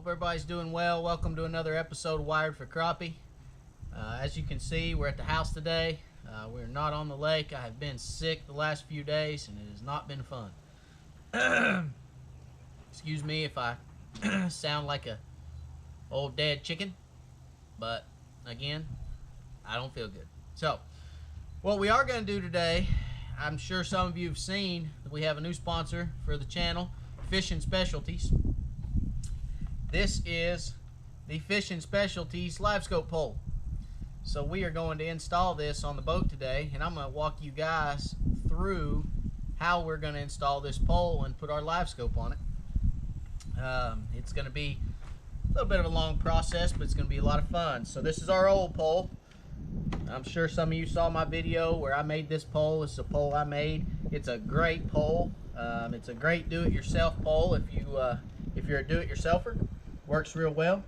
Hope everybody's doing well. Welcome to another episode of Wired for Crappie. As you can see, we're at the house today. We're not on the lake. I have been sick the last few days and it has not been fun. Excuse me if I sound like a old dead chicken, but again, I don't feel good. So, what we are going to do today, I'm sure some of you have seen that we have a new sponsor for the channel, Fishing Specialties. This is the Fishing Specialties Livescope pole. So we are going to install this on the boat today, and I'm going to walk you guys through how we're going to install this pole and put our Livescope on it. It's going to be a little bit of a long process, but it's going to be a lot of fun. So this is our old pole. I'm sure some of you saw my video where I made this pole. It's a pole I made. It's a great pole. It's a great do-it-yourself pole if you're a do-it-yourselfer. Works real well.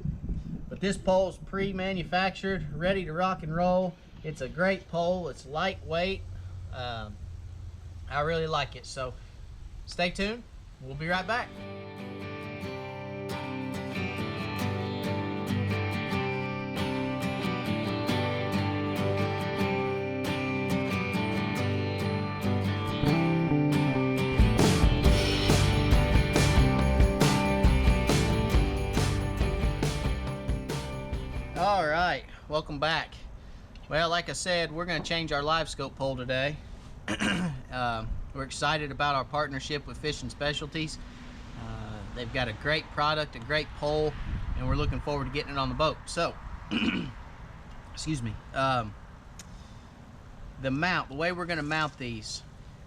But this pole is pre-manufactured, ready to rock and roll. It's a great pole. It's lightweight. I really like it. So stay tuned. We'll be right back. Alright, welcome back. Well, like I said, we're going to change our Livescope pole today. We're excited about our partnership with Fishing Specialties. They've got a great product, a great pole, and we're looking forward to getting it on the boat. So, excuse me. The way we're going to mount these,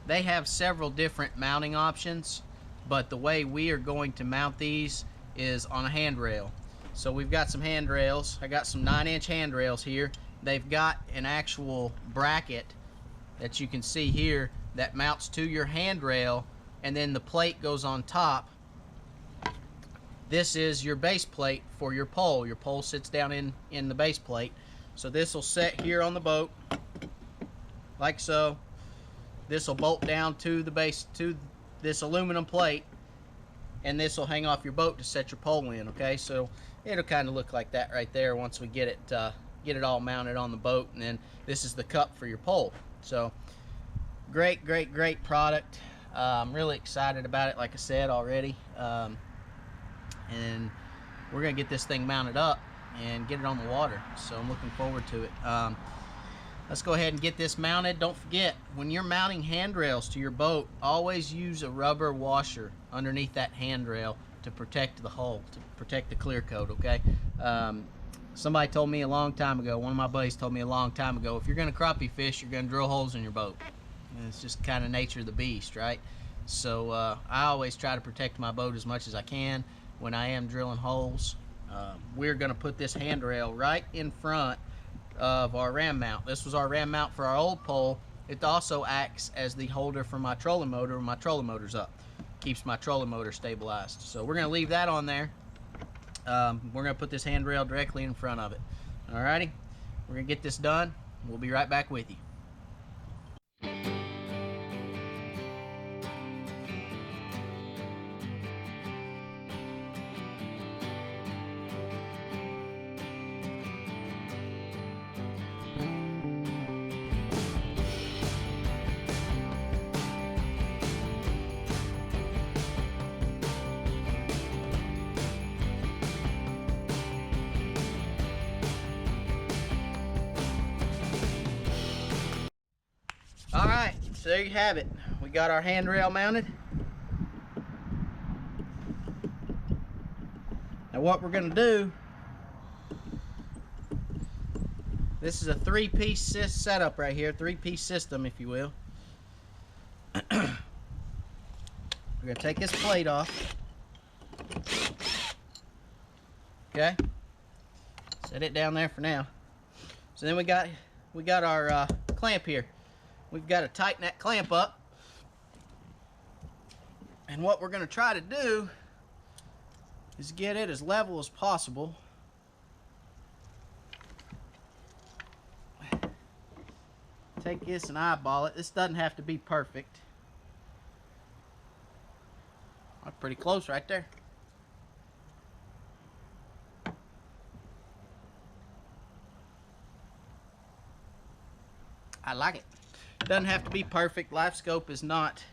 they have several different mounting options, but the way we are going to mount these is on a handrail. So we've got some handrails. I got some 9-inch handrails here. They've got an actual bracket that you can see here that mounts to your handrail, and then the plate goes on top. This is your base plate for your pole. Your pole sits down in the base plate. So this will set here on the boat like so. This will bolt down to the base, to this aluminum plate, and this will hang off your boat to set your pole in. Okay, so it'll kind of look like that right there once we get it all mounted on the boat. And then this is the cup for your pole. So great product. I'm really excited about it, like I said already. And we're gonna get this thing mounted up and get it on the water, so I'm looking forward to it. Let's go ahead and get this mounted. Don't forget, when you're mounting handrails to your boat, always use a rubber washer underneath that handrail to protect the hull, to protect the clear coat, okay? Somebody told me a long time ago, one of my buddies told me a long time ago, if you're gonna crappie fish, you're gonna drill holes in your boat. And it's just kind of nature of the beast, right? So I always try to protect my boat as much as I can when I am drilling holes. We're gonna put this handrail right in front of our ram mount. This was our ram mount for our old pole. It also acts as the holder for my trolling motor when my trolling motor's up. Keeps my trolling motor stabilized. So we're going to leave that on there. We're going to put this handrail directly in front of it. Alrighty, we're going to get this done. We'll be right back with you. Alright, so there you have it. We got our handrail mounted. Now what we're going to do, this is a three-piece setup right here, three-piece system if you will. We're going to take this plate off. Okay, set it down there for now. So then we got our clamp here. We've got to tighten that clamp up, and what we're going to try to do is get it as level as possible. Take this and eyeball it. This doesn't have to be perfect. That's pretty close right there. I like it. Doesn't have to be perfect. Livescope is not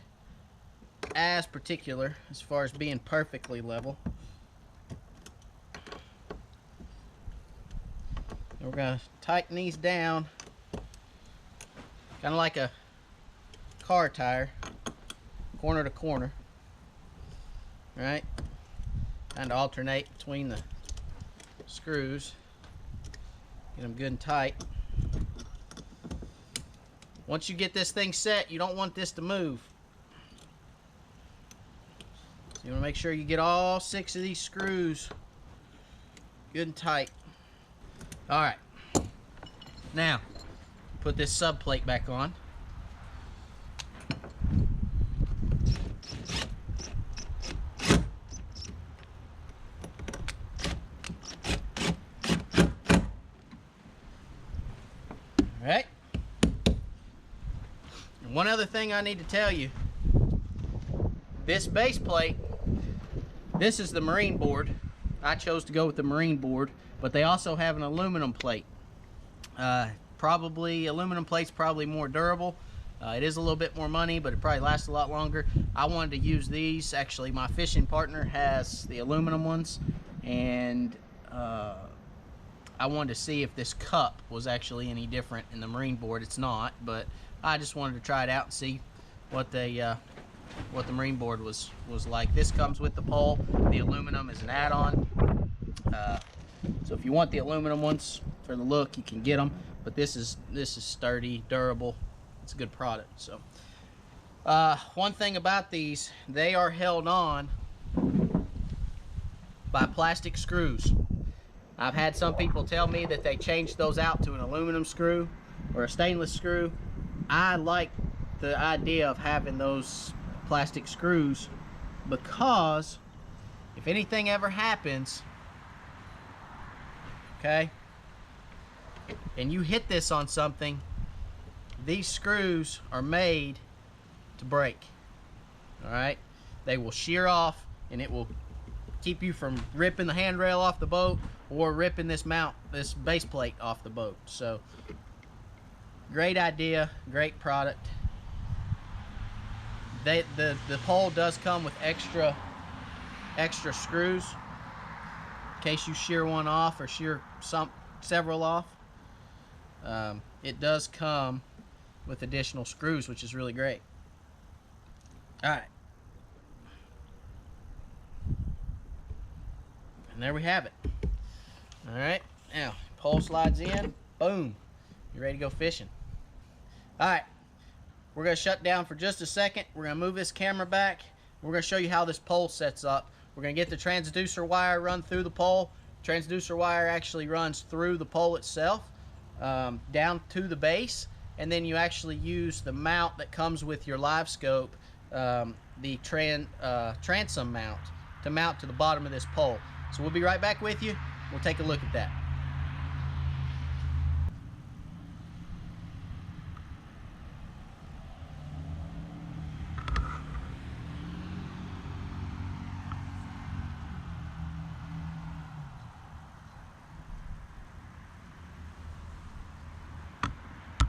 as particular as far as being perfectly level. And we're going to tighten these down, kind of like a car tire, corner to corner. All right, kind of alternate between the screws, get them good and tight. Once you get this thing set, you don't want this to move. So you want to make sure you get all 6 of these screws good and tight. All right, now put this sub plate back on. All right. And one other thing I need to tell you, this base plate, this is the marine board. I chose to go with the marine board, but they also have an aluminum plate. Aluminum plate's probably more durable. It is a little bit more money, but it probably lasts a lot longer. I wanted to use these. Actually, my fishing partner has the aluminum ones, and I wanted to see if this cup was actually any different in the marine board. It's not, but I just wanted to try it out and see what the marine board was like. This comes with the pole. The aluminum is an add-on. So if you want the aluminum ones for the look, you can get them. But this is sturdy, durable. It's a good product. So one thing about these, they are held on by plastic screws. I've had some people tell me that they changed those out to an aluminum screw or a stainless screw. I like the idea of having those plastic screws because if anything ever happens, okay, and you hit this on something, these screws are made to break. All right, they will shear off and it will keep you from ripping the handrail off the boat or ripping this base plate off the boat. So great idea, great product. The pole does come with extra screws in case you shear one off or shear several off. It does come with additional screws, which is really great. All right, and there we have it. All right, now pole slides in, boom, you're ready to go fishing. All right, we're gonna shut down for just a second. We're gonna move this camera back. We're gonna show you how this pole sets up. We're gonna get the transducer wire run through the pole. Transducer wire actually runs through the pole itself, down to the base, and then you actually use the mount that comes with your Livescope, the transom mount, to mount to the bottom of this pole. So we'll be right back with you. We'll take a look at that.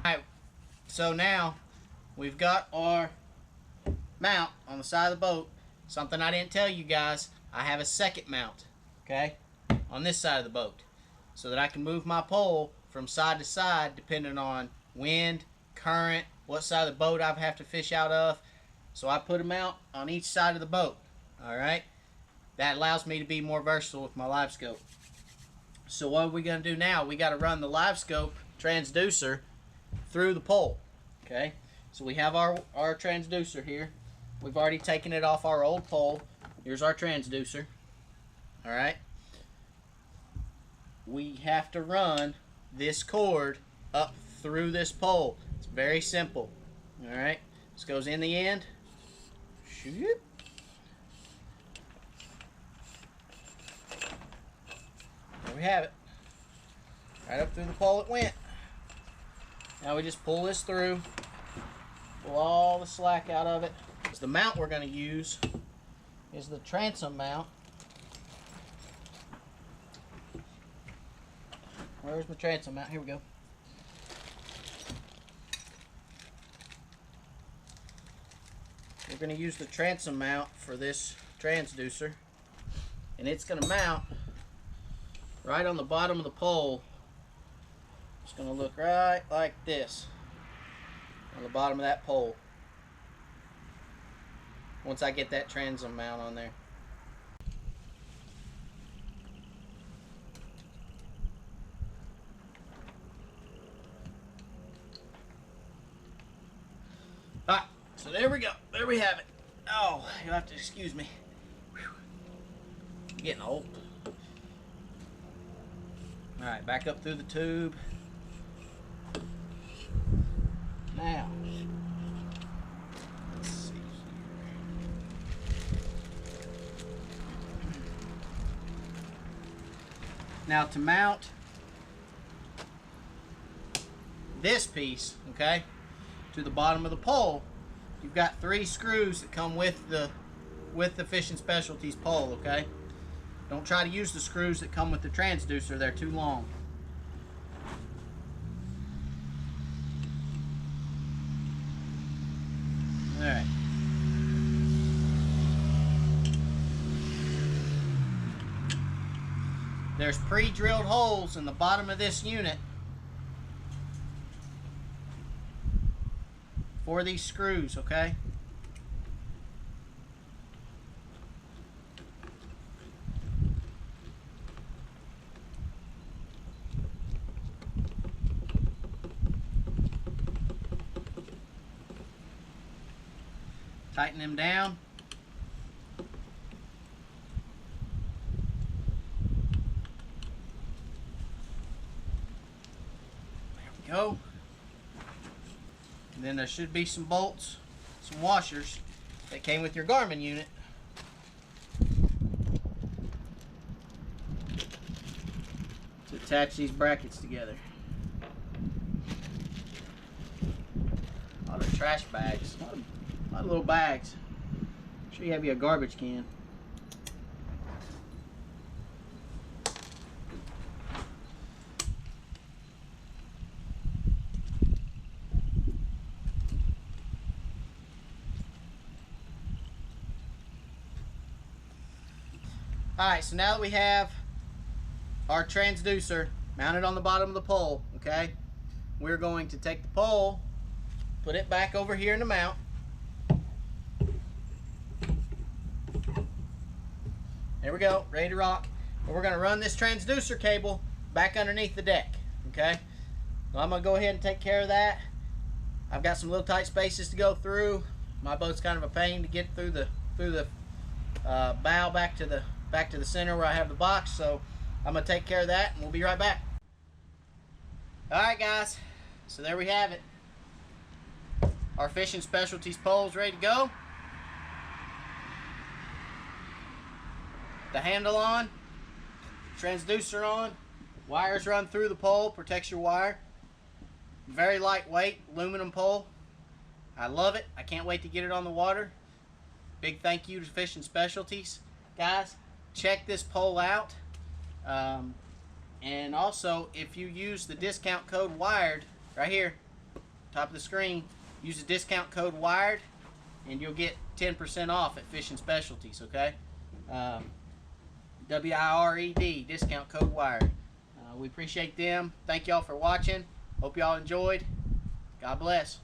Alright, so now we've got our mount on the side of the boat. Something I didn't tell you guys, I have a second mount, okay, on this side of the boat, so that I can move my pole from side to side depending on wind, current, what side of the boat I have to fish out of. So I put a mount on each side of the boat. Alright, that allows me to be more versatile with my Livescope. So what are we going to do now? We got to run the Livescope transducer through the pole. Okay, so we have our transducer here. We've already taken it off our old pole. Here's our transducer. Alright, we have to run this cord up through this pole. It's very simple. Alright, this goes in the end. Shoot. There we have it. Right up through the pole it went. Now we just pull this through, pull all the slack out of it. The mount we're going to use is the transom mount. Where's my transom mount? Here we go. going to use the transom mount for this transducer, and it's going to mount right on the bottom of the pole. It's going to look right like this on the bottom of that pole once I get that transom mount on there. Alright, so there we go. There we have it. Oh, you'll have to excuse me. Whew. Getting old. Alright, back up through the tube. Now, let's see here. Now to mount this piece, okay, to the bottom of the pole, you've got 3 screws that come with the Fishing Specialties pole, okay? Don't try to use the screws that come with the transducer, they're too long. Alright. There's pre-drilled holes in the bottom of this unit for these screws, okay? Tighten them down. There we go. And then there should be some bolts, some washers that came with your Garmin unit. To attach these brackets together. A lot of trash bags. A lot of little bags. Make sure you have your garbage can. Alright, so now that we have our transducer mounted on the bottom of the pole, okay, we're going to take the pole, put it back over here in the mount. There we go, ready to rock. And we're going to run this transducer cable back underneath the deck, okay? So I'm going to go ahead and take care of that. I've got some little tight spaces to go through. My boat's kind of a pain to get through the bow back to the center where I have the box, so I'm going to take care of that and we'll be right back. Alright guys, so there we have it. Our Fishing Specialties pole's ready to go. The handle on, transducer on, wires run through the pole, protects your wire. Very lightweight aluminum pole. I love it. I can't wait to get it on the water. Big thank you to Fishing Specialties. Guys, check this pole out. And also, if you use the discount code WIRED, right here, top of the screen, use the discount code WIRED, and you'll get 10% off at Fishing Specialties, okay? WIRED, discount code WIRED. We appreciate them. Thank y'all for watching. Hope y'all enjoyed. God bless.